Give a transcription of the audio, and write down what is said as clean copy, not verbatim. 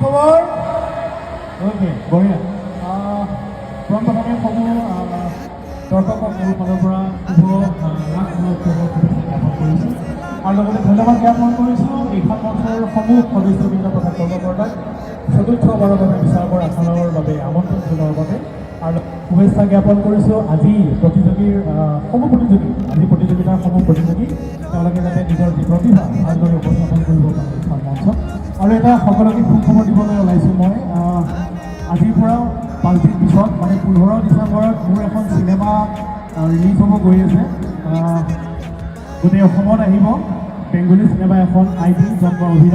খবৰ? অ'কে, বঢ়িয়া। প্ৰথমে সমূহ দৰ্শকক মোৰ ফালৰ পৰা শুভ ৰাস মহোৎসৱৰ শুভেচ্ছা জ্ঞাপন কৰিছোঁ আৰু লগতে ধন্যবাদ জ্ঞাপন কৰিছোঁ এইখন মঞ্চৰ সমূহ সদস্যবৃন্দ তথা কৰ্মকৰ্তাক চতুৰ্থবাৰৰ বাবে বিচাৰকৰ আসনৰ বাবে আমন্ত্ৰণ জনোৱাৰ বাবে আৰু শুভেচ্ছা জ্ঞাপন কৰিছোঁ আজি প্ৰতিযোগিতাৰ সমূহ প্ৰতিযোগী তেওঁলোকে যাতে নিজৰ যি প্ৰতিভা ভালদৰে উপস্থাপন কৰিব পাৰে এইখন মঞ্চত। আৰু এটা সকলোকে সুখবৰ দিবলৈ ওলাইছোঁ মই আজিৰ পৰা 5 দিন পিছত মানে 15 ডিচেম্বৰত মোৰ এখন চিনেমা ৰিলিজ হ'ব গৈ আছে। গোটেই অসমত আহিব বেংগলী চিনেমা এখন আই টি য'ত মই অভিনয়